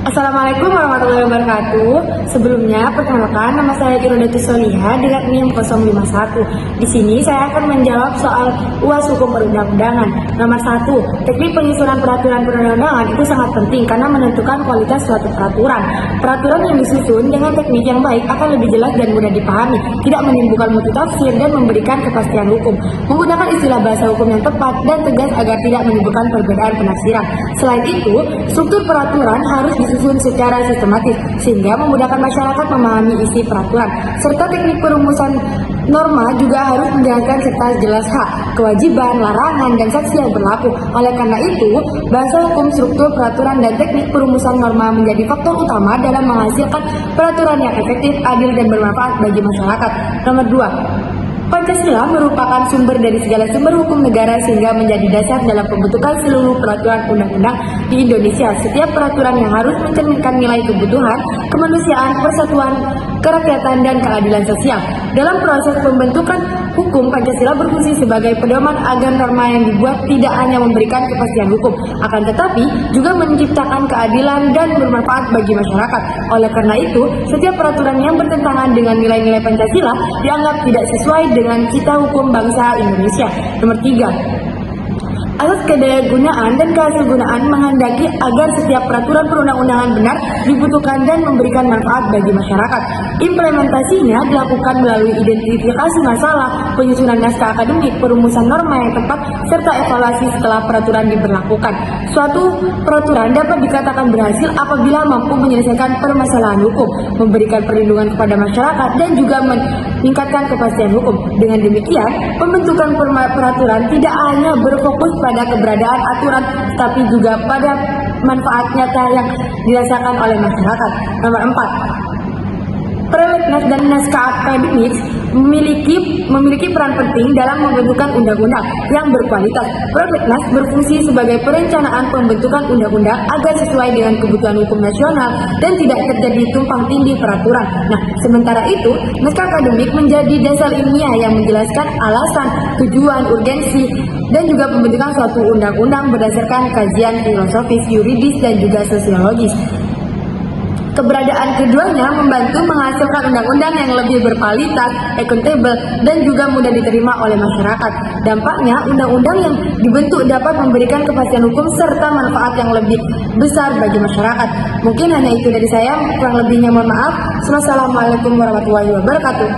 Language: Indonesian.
Assalamualaikum warahmatullahi wabarakatuh. Sebelumnya, perkenalkan nama saya Irodatus Solihah dengan NIM 051. Di sini saya akan menjawab soal UAS Hukum Perundang-undangan. Nomor 1, teknik penyusunan peraturan perundang-undangan itu sangat penting karena menentukan kualitas suatu peraturan. Peraturan yang disusun dengan teknik yang baik akan lebih jelas dan mudah dipahami, tidak menimbulkan mutu tafsir dan memberikan kepastian hukum. Menggunakan istilah bahasa hukum yang tepat dan tegas agar tidak menimbulkan perbedaan penafsiran. Selain itu, struktur peraturan harus disusun secara sistematis sehingga memudahkan masyarakat memahami isi peraturan, serta teknik perumusan norma juga harus menjelaskan serta jelas hak, kewajiban, larangan, dan sanksi yang berlaku. Oleh karena itu, bahasa hukum, struktur peraturan, dan teknik perumusan norma menjadi faktor utama dalam menghasilkan peraturan yang efektif, adil, dan bermanfaat bagi masyarakat. Nomor 2, Pancasila merupakan sumber dari segala sumber hukum negara sehingga menjadi dasar dalam pembentukan seluruh peraturan undang-undang di Indonesia. Setiap peraturan yang harus mencerminkan nilai kebutuhan, kemanusiaan, persatuan, kerakyatan, dan keadilan sosial. Dalam proses pembentukan hukum, Pancasila berfungsi sebagai pedoman agar norma yang dibuat tidak hanya memberikan kepastian hukum, akan tetapi juga menciptakan keadilan dan bermanfaat bagi masyarakat. Oleh karena itu, setiap peraturan yang bertentangan dengan nilai-nilai Pancasila dianggap tidak sesuai dengan cita hukum bangsa Indonesia. Nomor 3, asas kedayagunaan dan kehasilgunaan menghendaki agar setiap peraturan perundang-undangan benar, dibutuhkan, dan memberikan manfaat bagi masyarakat. Implementasinya dilakukan melalui identifikasi masalah, penyusunan naskah akademik, perumusan norma yang tepat, serta evaluasi setelah peraturan diberlakukan. Suatu peraturan dapat dikatakan berhasil apabila mampu menyelesaikan permasalahan hukum, memberikan perlindungan kepada masyarakat, dan juga meningkatkan kepastian hukum. Dengan demikian, pembentukan peraturan tidak hanya berfokus pada keberadaan aturan, tapi juga pada manfaat nyata yang dirasakan oleh masyarakat. Nomor 4, Prolegnas dan naskah akademik memiliki peran penting dalam membentukkan undang-undang yang berkualitas. Prolegnas berfungsi sebagai perencanaan pembentukan undang-undang agar sesuai dengan kebutuhan hukum nasional dan tidak terjadi tumpang tindih peraturan. Nah, sementara itu, naskah akademik menjadi dasar ilmiah yang menjelaskan alasan, tujuan, urgensi, dan juga pembentukan suatu undang-undang berdasarkan kajian filosofis, yuridis, dan juga sosiologis. Keberadaan keduanya membantu menghasilkan undang-undang yang lebih berkualitas, akuntabel, dan juga mudah diterima oleh masyarakat. Dampaknya, undang-undang yang dibentuk dapat memberikan kepastian hukum serta manfaat yang lebih besar bagi masyarakat. Mungkin hanya itu dari saya, kurang lebihnya mohon maaf. Wassalamualaikum warahmatullahi wabarakatuh.